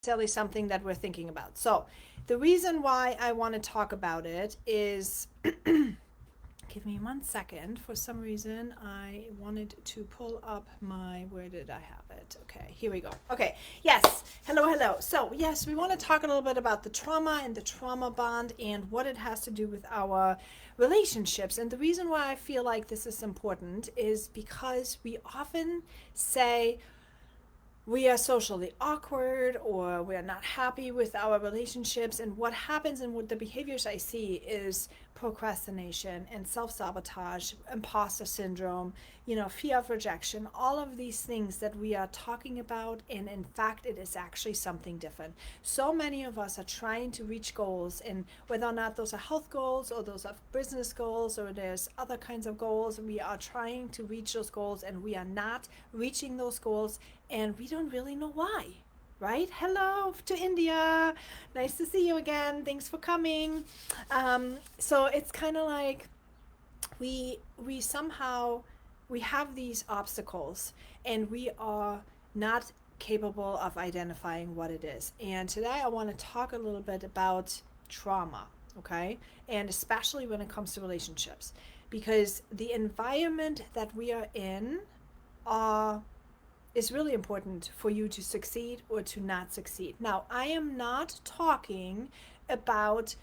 necessarily something that we're thinking about. So the reason why I want to talk about it is give me 1 second. For some reason, I wanted to pull up where did I have it? Okay, here we go. Okay, yes, hello. So, yes, we want to talk a little bit about the trauma and the trauma bond and what it has to do with our relationships. And the reason why I feel like this is important is because we often say, we are socially awkward or we are not happy with our relationships, and what happens and what the behaviors I see is procrastination and self-sabotage, imposter syndrome, fear of rejection, all of these things that we are talking about, and in fact it is actually something different. So many of us are trying to reach goals, and whether or not those are health goals or those are business goals or there's other kinds of goals, we are trying to reach those goals and we are not reaching those goals, and we don't really know why, right? Hello to India. Nice to see you again. Thanks for coming. So it's kind of like we somehow we have these obstacles and we are not capable of identifying what it is. And today I want to talk a little bit about trauma, okay? And especially when it comes to relationships, because the environment that we are in are is really important for you to succeed or to not succeed. Now, I am not talking about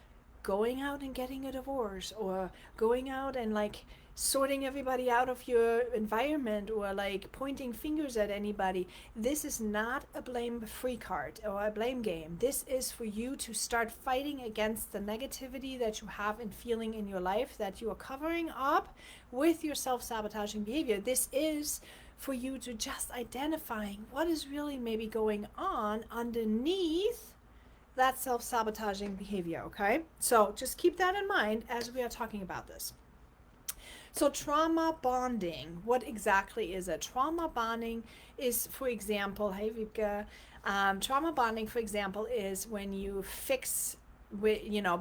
going out and getting a divorce or going out and like sorting everybody out of your environment or like pointing fingers at anybody. This is not a blame free card or a blame game. This is for you to start fighting against the negativity that you have and feeling in your life that you are covering up with your self-sabotaging behavior. This is for you to just identifying what is really maybe going on underneath that self-sabotaging behavior, okay? So just keep that in mind as we are talking about this. So trauma bonding, what exactly is it? Trauma bonding is, for example, hey Vipka, trauma bonding, for example, is when you fix,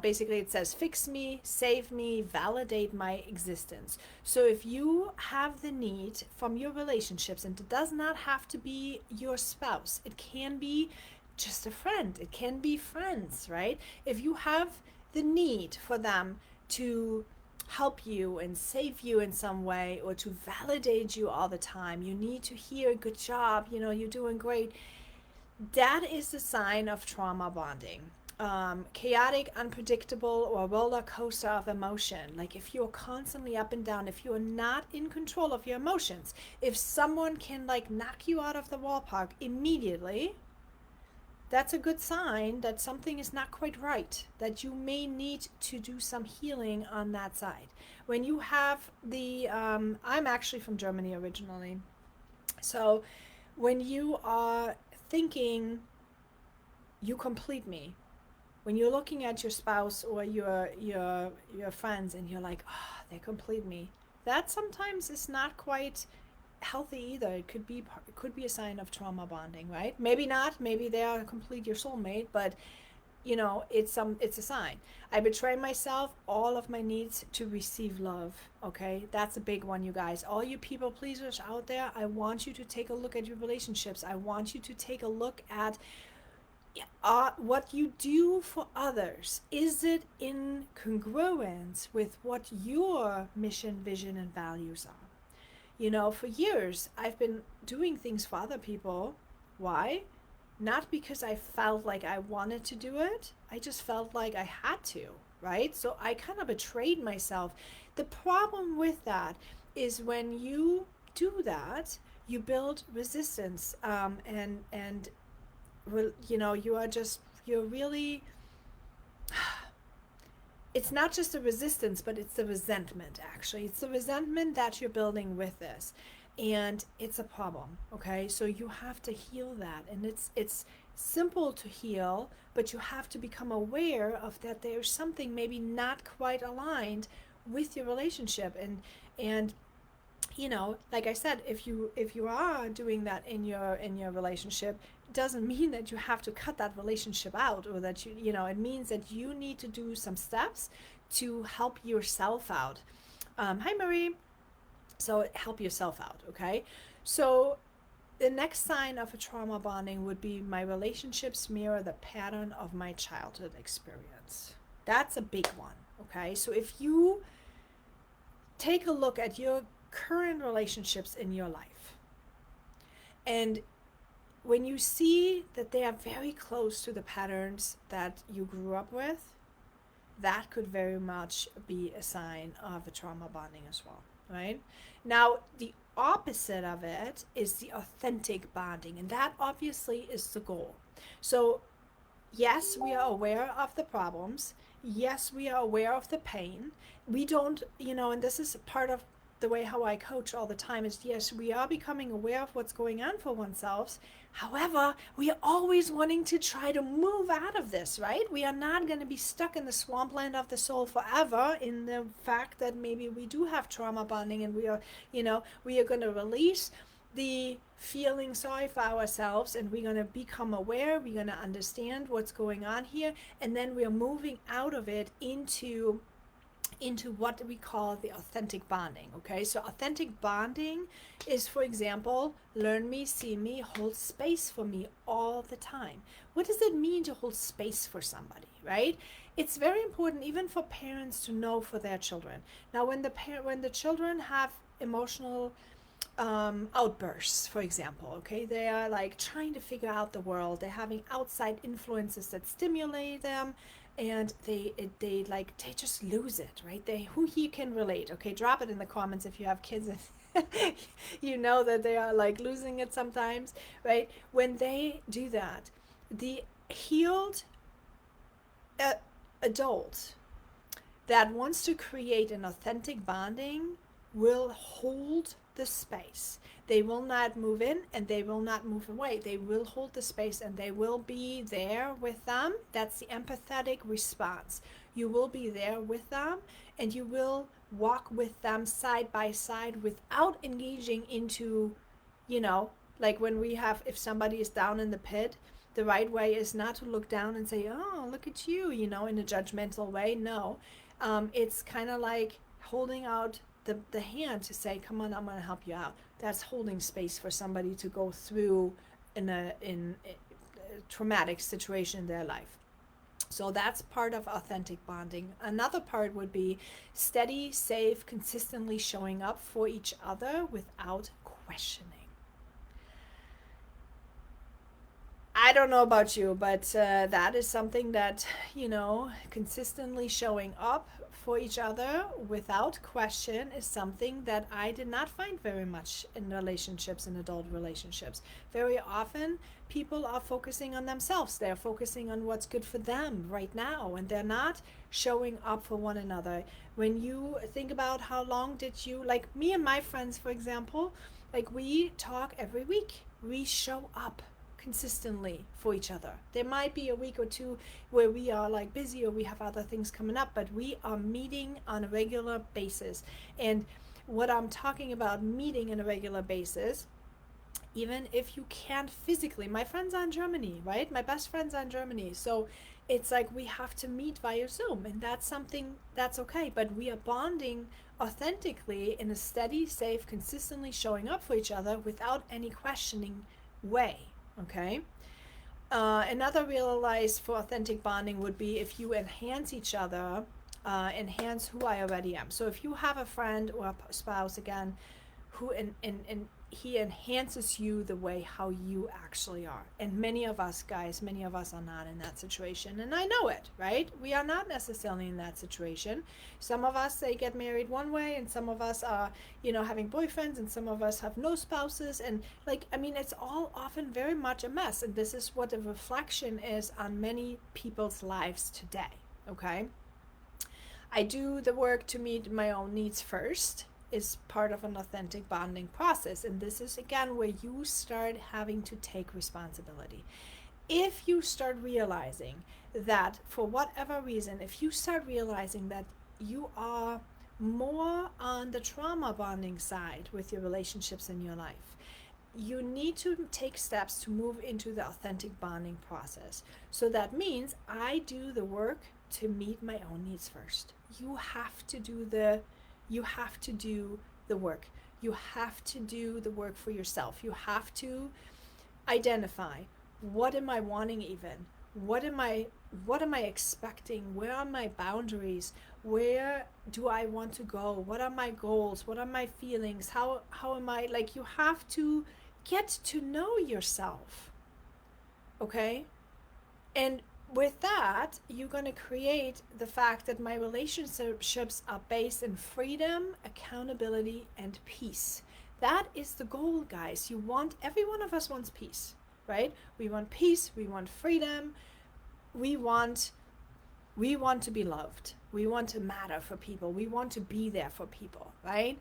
basically it says fix me, save me, validate my existence. So if you have the need from your relationships, and it does not have to be your spouse, it can be just a friend, it can be friends, right? If you have the need for them to help you and save you in some way or to validate you all the time, you need to hear good job, you're doing great, that is the sign of trauma bonding. Chaotic, unpredictable, or roller coaster of emotion. Like if you're constantly up and down, if you're not in control of your emotions, if someone can like knock you out of the ballpark immediately, that's a good sign that something is not quite right, that you may need to do some healing on that side. When you have I'm actually from Germany originally. So when you are thinking, you complete me, when you're looking at your spouse or your friends and you're like, oh, they complete me, that sometimes is not quite healthy either. It could be a sign of trauma bonding, right? Maybe not, maybe they are complete your soulmate, but it's a sign. I betray myself, all of my needs to receive love. Okay, that's a big one, you guys. All you people pleasers out there, I want you to take a look at your relationships. I want you to take a look at what you do for others. Is it in congruence with what your mission, vision, and values are? For years, I've been doing things for other people. Why? Not because I felt like I wanted to do it. I just felt like I had to, right? So I kind of betrayed myself. The problem with that is when you do that, you build resistance, and you're really, it's not just a resistance, but it's the resentment, actually. It's the resentment that you're building with this. And it's a problem, okay? So you have to heal that. And it's simple to heal, but you have to become aware of that there's something maybe not quite aligned with your relationship. And like I said, if you are doing that in your relationship, it doesn't mean that you have to cut that relationship out, or that it means that you need to do some steps to help yourself out. Hi Marie. So help yourself out, okay? So the next sign of a trauma bonding would be my relationships mirror the pattern of my childhood experience. That's a big one. Okay, so if you take a look at your current relationships in your life, and when you see that they are very close to the patterns that you grew up with, that could very much be a sign of a trauma bonding as well, right? Now, the opposite of it is the authentic bonding, and that obviously is the goal. So, yes, we are aware of the problems. Yes, we are aware of the pain. We don't, and this is part of the way how I coach all the time is, yes, we are becoming aware of what's going on for oneself. However, we are always wanting to try to move out of this, right? We are not going to be stuck in the swampland of the soul forever in the fact that maybe we do have trauma bonding and we are going to release the feeling sorry for ourselves, and we're going to become aware, we're going to understand what's going on here, and then we're moving out of it into what we call the authentic bonding. Okay, so authentic bonding is, for example, learn me, see me, hold space for me all the time. What does it mean to hold space for somebody, right? It's very important even for parents to know for their children. Now, when the children have emotional outbursts, for example, okay, they are like trying to figure out the world, they're having outside influences that stimulate them, and they just lose it, right? Who here can relate? Okay, drop it in the comments if you have kids and you know that they are like losing it sometimes, right? When they do that, the healed adult that wants to create an authentic bonding will hold the space. They will not move in and they will not move away. They will hold the space and they will be there with them. That's the empathetic response. You will be there with them and you will walk with them side by side without engaging into, like when if somebody is down in the pit, the right way is not to look down and say, oh, look at you, in a judgmental way. No, it's kind of like holding out the hand to say, come on, I'm going to help you out. That's holding space for somebody to go through in a traumatic situation in their life. So that's part of authentic bonding. Another part would be steady, safe, consistently showing up for each other without questioning. I don't know about you, but that is something that, consistently showing up for each other without question is something that I did not find very much in relationships, in adult relationships. Very often, people are focusing on themselves. They're focusing on what's good for them right now, and they're not showing up for one another. When you think about how long did you, like me and my friends, for example, like we talk every week. We show up consistently for each other. There might be a week or two where we are like busy or we have other things coming up, but we are meeting on a regular basis. And what I'm talking about meeting on a regular basis, even if you can't physically, my friends are in Germany, right? My best friends are in Germany. So it's like we have to meet via Zoom, and that's something that's okay. But we are bonding authentically in a steady, safe, consistently showing up for each other without any questioning way. Okay. Another realize for authentic bonding would be if you enhance each other, enhance who I already am. So if you have a friend or a spouse, again, who he enhances you the way how you actually are. And many of us guys, many of us are not in that situation, and I know it, right? We are not necessarily in that situation. Some of us, they get married one way, and some of us are having boyfriends, and some of us have no spouses, and it's all often very much a mess. And this is what the reflection is on many people's lives today. Okay, I do the work to meet my own needs first, is part of an authentic bonding process. And this is again where you start having to take responsibility. If you start realizing that for whatever reason, if you start realizing that you are more on the trauma bonding side with your relationships in your life, you need to take steps to move into the authentic bonding process. So that means I do the work to meet my own needs first. You have to do the work. You have to do the work for yourself. You have to identify, what am I wanting even? What am I expecting? Where are my boundaries? Where do I want to go? What are my goals? What are my feelings? How am I, like, you have to get to know yourself. Okay? And with that, you're going to create the fact that my relationships are based in freedom, accountability, and peace. That is the goal, guys. Every one of us wants peace, right? We want peace, we want freedom, we want to be loved. We want to matter for people. We want to be there for people, right?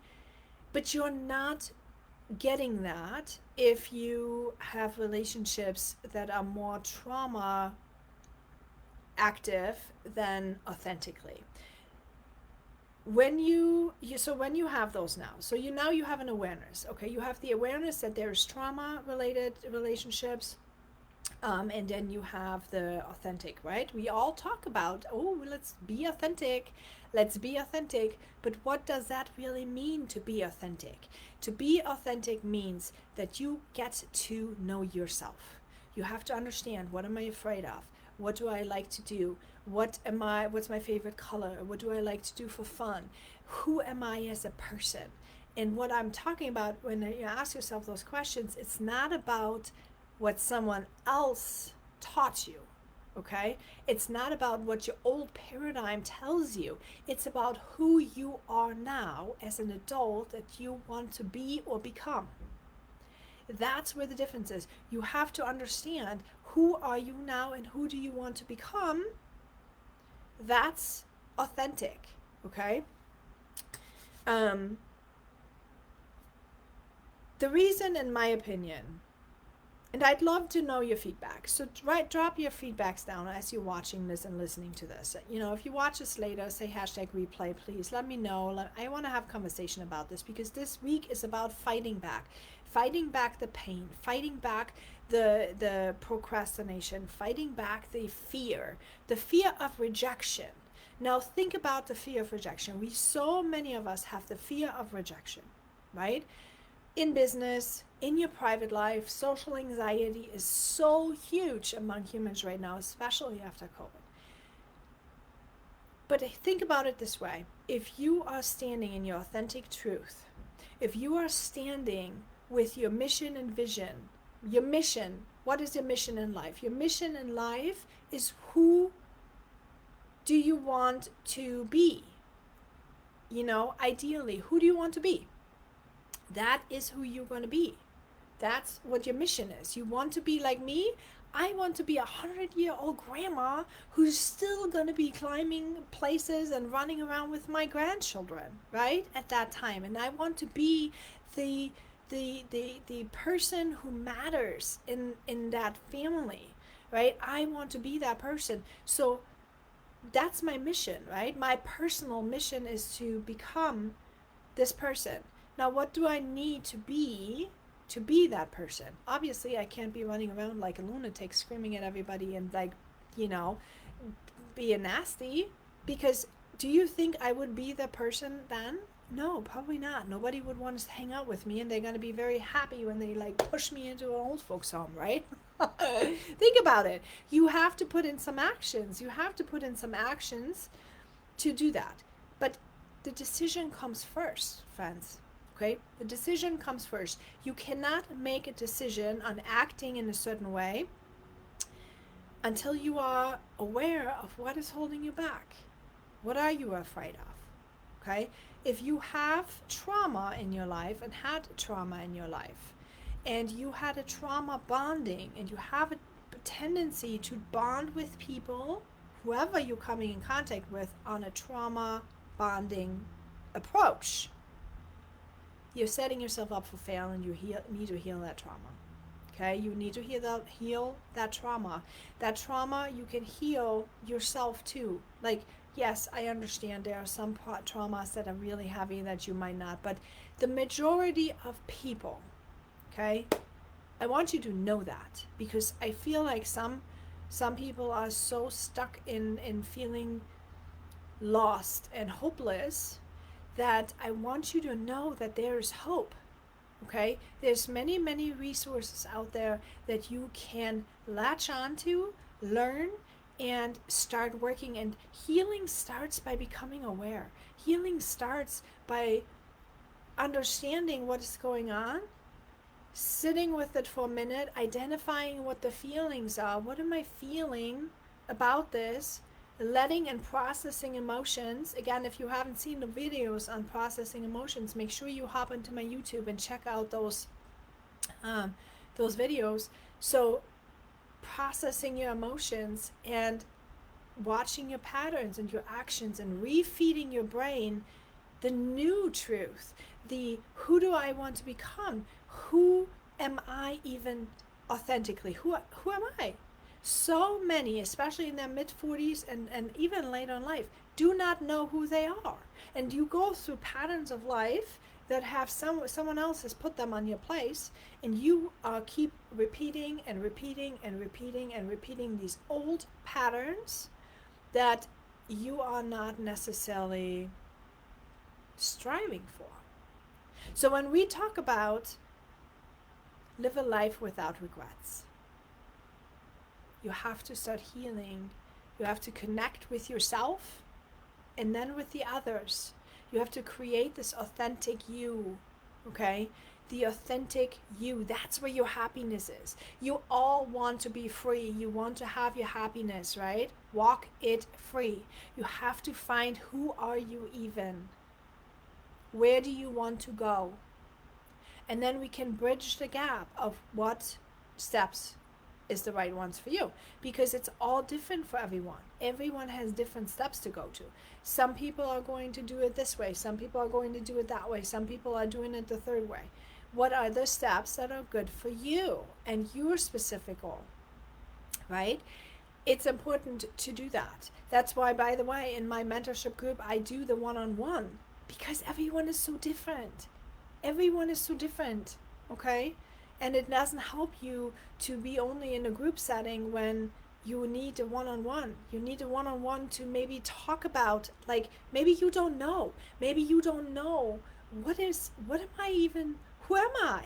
But you're not getting that if you have relationships that are more trauma active than authentically. When you have those now, so you have an awareness. Okay, you have the awareness that there's trauma related relationships, and then you have the authentic, right? We all talk about, oh, let's be authentic, but what does that really mean, to be authentic? To be authentic means that you get to know yourself. You have to understand, what am I afraid of? What do I like to do? What's my favorite color? What do I like to do for fun? Who am I as a person? And what I'm talking about when you ask yourself those questions, it's not about what someone else taught you, okay? It's not about what your old paradigm tells you. It's about who you are now as an adult that you want to be or become. That's where the difference is. You have to understand, who are you now and who do you want to become? That's authentic, okay? The reason, in my opinion, and I'd love to know your feedback. So drop your feedbacks down as you're watching this and listening to this. You know, if you watch this later, say #replay, please. Let me know. I want to have a conversation about this, because this week is about fighting back the pain, fighting back the procrastination, fighting back the fear of rejection. Now think about the fear of rejection. So many of us have the fear of rejection, right? In business, in your private life, social anxiety is so huge among humans right now, especially after COVID. But think about it this way. If you are standing in your authentic truth, if you are standing with your mission and vision, your mission, what is your mission in life? Your mission in life is, who do you want to be? You know, ideally, who do you want to be? That is who you're going to be. That's what your mission is. You want to be like me? I want to be 100-year-old grandma who's still going to be climbing places and running around with my grandchildren, right? At that time. And I want to be the person who matters in that family, right? I want to be that person. So that's my mission, right? My personal mission is to become this person. Now, what do I need to be that person? Obviously, I can't be running around like a lunatic screaming at everybody and, like, you know, being nasty, because do you think I would be the person then? No, probably not. Nobody would want to hang out with me, and they're going to be very happy when they, like, push me into an old folks home, right? Think about it. You have to put in some actions. You have to put in some actions to do that. But the decision comes first, friends. Okay, the decision comes first. You cannot make a decision on acting in a certain way until you are aware of what is holding you back. What are you afraid of? Okay, if you have trauma in your life and had trauma in your life, and you had a trauma bonding, and you have a tendency to bond with people, whoever you're coming in contact with, on a trauma bonding approach, you're setting yourself up for fail, and you need to heal that trauma. Okay, you need to heal that trauma. That trauma, you can heal yourself too. Like, yes, I understand there are some traumas that are really heavy that you might not, but the majority of people, okay, I want you to know that, because I feel like some people are so stuck in feeling lost and hopeless that I want you to know that there is hope. Okay, there's many, many resources out there that you can latch onto, learn, and start working. And healing starts by becoming aware. Healing starts by understanding what is going on, sitting with it for a minute, identifying what the feelings are. What am I feeling about this? Letting and processing emotions. Again, if you haven't seen the videos on processing emotions, make sure you hop into my YouTube and check out those videos. So processing your emotions and watching your patterns and your actions and refeeding your brain the new truth, the who do I want to become? Who am I even authentically? Who am I? So many, especially in their mid-40s and even later in life, do not know who they are. And you go through patterns of life that have someone else has put them on your place, and you keep repeating and repeating and repeating and repeating these old patterns that you are not necessarily striving for. So when we talk about live a life without regrets, you have to start healing. You have to connect with yourself and then with the others. You have to create this authentic you, okay? The authentic you. That's where your happiness is. You all want to be free. You want to have your happiness, right? Walk it free. You have to find who are you even? Where do you want to go? And then we can bridge the gap of what steps is the right ones for you, because it's all different for everyone. Everyone has different steps to go to. Some people are going to do it this way. Some people are going to do it that way. Some people are doing it the third way. What are the steps that are good for you and your specific goal, right? It's important to do that. That's why, by the way, in my mentorship group, I do the one-on-one, because everyone is so different. Everyone is so different, okay? And it doesn't help you to be only in a group setting when you need a one-on-one. You need a one-on-one to maybe talk about, like, maybe you don't know. Maybe you don't know what am I even, who am I?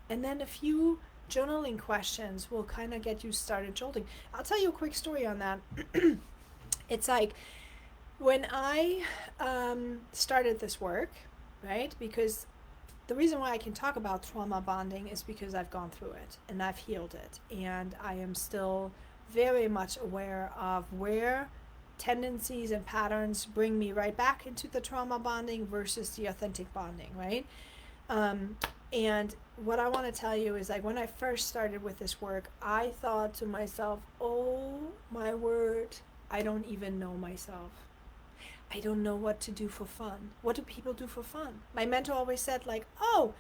And then a few journaling questions will kind of get you started jolting. I'll tell you a quick story on that. It's like, when I started this work, right, because the reason why I can talk about trauma bonding is because I've gone through it and I've healed it, and I am still very much aware of where tendencies and patterns bring me right back into the trauma bonding versus the authentic bonding, right? And what I want to tell you is, like, when I first started with this work, I thought to myself, oh my word, I don't even know myself. I don't know what to do for fun. What do people do for fun? My mentor always said, like, oh,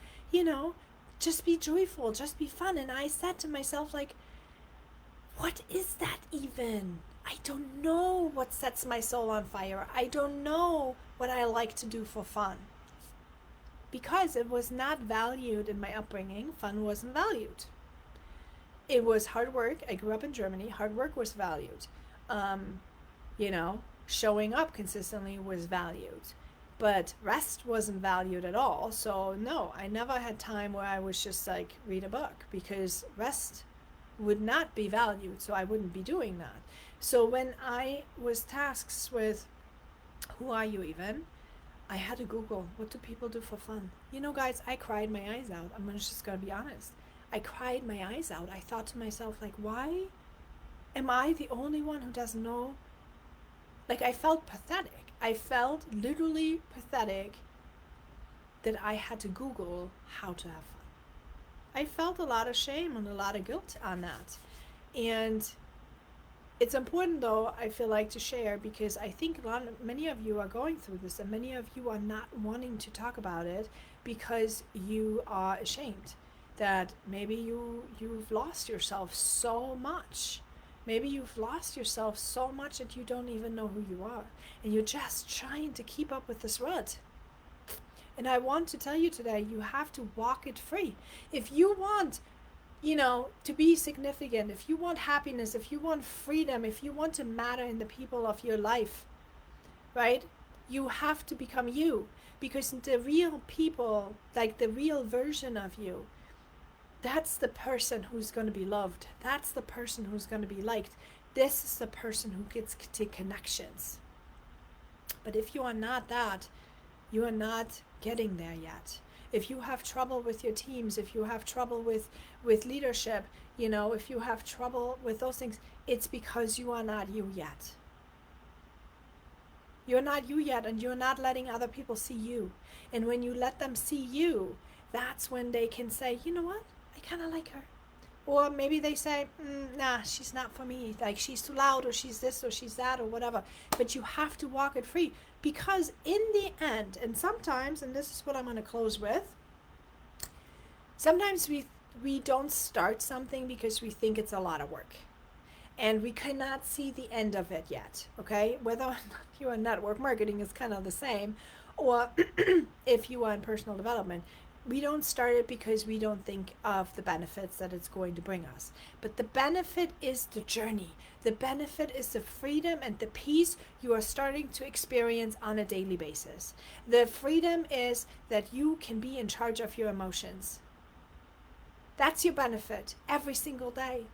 just be joyful, just be fun. And I said to myself, like, what is that even? I don't know what sets my soul on fire. I don't know what I like to do for fun. Because it was not valued in my upbringing. Fun wasn't valued. It was hard work. I grew up in Germany. Hard work was valued. Showing up consistently was valued, but rest wasn't valued at all. So no, I never had time where I was just like read a book, because rest would not be valued, so I wouldn't be doing that. So when I was tasked with who are you even, I had to Google, what do people do for fun? Guys, I cried my eyes out. I'm just gonna be honest. I cried my eyes out. I thought to myself, like, why am I the only one who doesn't know? Like, I felt pathetic. I felt literally pathetic that I had to Google how to have fun. I felt a lot of shame and a lot of guilt on that. And it's important, though, I feel like, to share, because I think many of you are going through this, and many of you are not wanting to talk about it because you are ashamed that maybe you've lost yourself so much. Maybe you've lost yourself so much that you don't even know who you are, and you're just trying to keep up with this rut. And I want to tell you today, you have to walk it free. If you want, to be significant, if you want happiness, if you want freedom, if you want to matter in the people of your life, right? You have to become you, because the real people, like the real version of you, that's the person who's going to be loved. That's the person who's going to be liked. This is the person who gets to connections. But if you are not that, you are not getting there yet. If you have trouble with your teams, if you have trouble with leadership, if you have trouble with those things, it's because you are not you yet. You're not you yet, and you're not letting other people see you. And when you let them see you, that's when they can say, you know what, I kind of like her. Or maybe they say, nah, she's not for me. Like, she's too loud, or she's this, or she's that, or whatever. But you have to walk it free, because in the end, and sometimes, and this is what I'm going to close with, sometimes we don't start something because we think it's a lot of work. And we cannot see the end of it yet, okay? Whether or not you are in network marketing is kind of the same, or if you are in personal development, we don't start it because we don't think of the benefits that it's going to bring us. But the benefit is the journey. The benefit is the freedom and the peace you are starting to experience on a daily basis. The freedom is that you can be in charge of your emotions. That's your benefit every single day.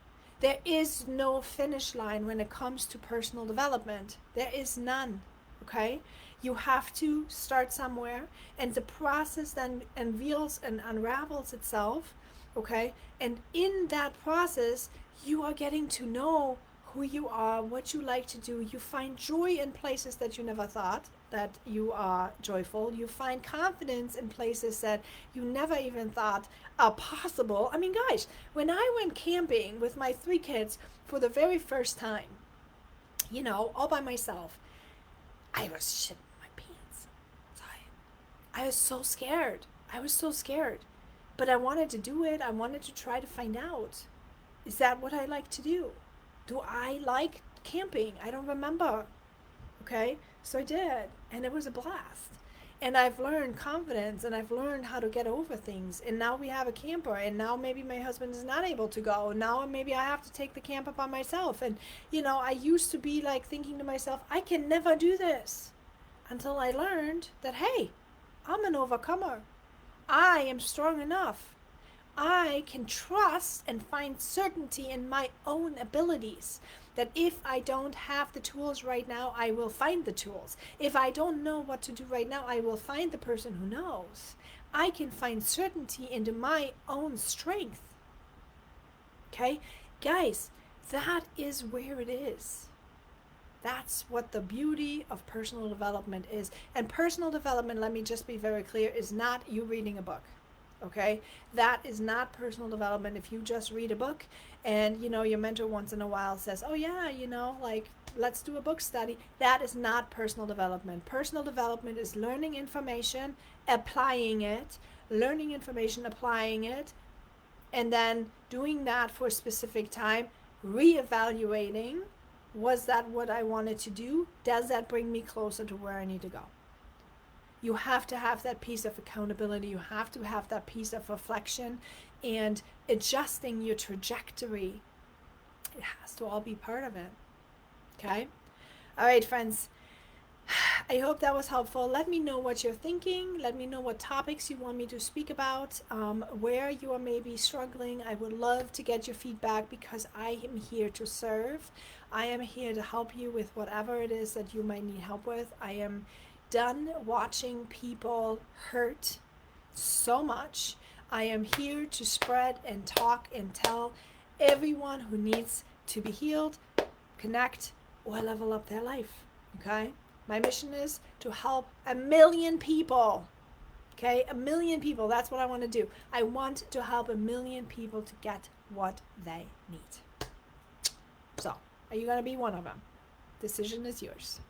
There is no finish line when it comes to personal development. There is none, okay? You have to start somewhere, and the process then unveils and unravels itself, okay? And in that process, you are getting to know who you are, what you like to do. You find joy in places that you never thought that you are joyful. You find confidence in places that you never even thought are possible. I mean, guys, when I went camping with my 3 kids for the very first time, all by myself, I was shitting my pants. I was so scared. But I wanted to do it. I wanted to try to find out, is that what I like to do? Do I like camping? I don't remember. Okay, so I did, and it was a blast. And I've learned confidence, and I've learned how to get over things. And now we have a camper, and now maybe my husband is not able to go. Now maybe I have to take the camper by myself. And, I used to be like thinking to myself, I can never do this, until I learned that, hey, I'm an overcomer. I am strong enough. I can trust and find certainty in my own abilities. That if I don't have the tools right now, I will find the tools. If I don't know what to do right now, I will find the person who knows. I can find certainty into my own strength. Okay? Guys, that is where it is. That's what the beauty of personal development is. And personal development, let me just be very clear, is not you reading a book. Okay, that is not personal development. If you just read a book and your mentor once in a while says, oh yeah, let's do a book study, that is not personal development. Personal development is learning information, applying it, and then doing that for a specific time, reevaluating, was that what I wanted to do? Does that bring me closer to where I need to go? You have to have that piece of accountability. You have to have that piece of reflection and adjusting your trajectory. It has to all be part of it. Okay? All right, friends. I hope that was helpful. Let me know what you're thinking. Let me know what topics you want me to speak about, where you are maybe struggling. I would love to get your feedback, because I am here to serve. I am here to help you with whatever it is that you might need help with. I am done watching people hurt so much. I am here to spread and talk and tell everyone who needs to be healed, connect, or level up their life. Okay? My mission is to help 1 million people. Okay? 1 million people. That's what I want to do. I want to help 1 million people to get what they need. So, are you going to be one of them? Decision is yours.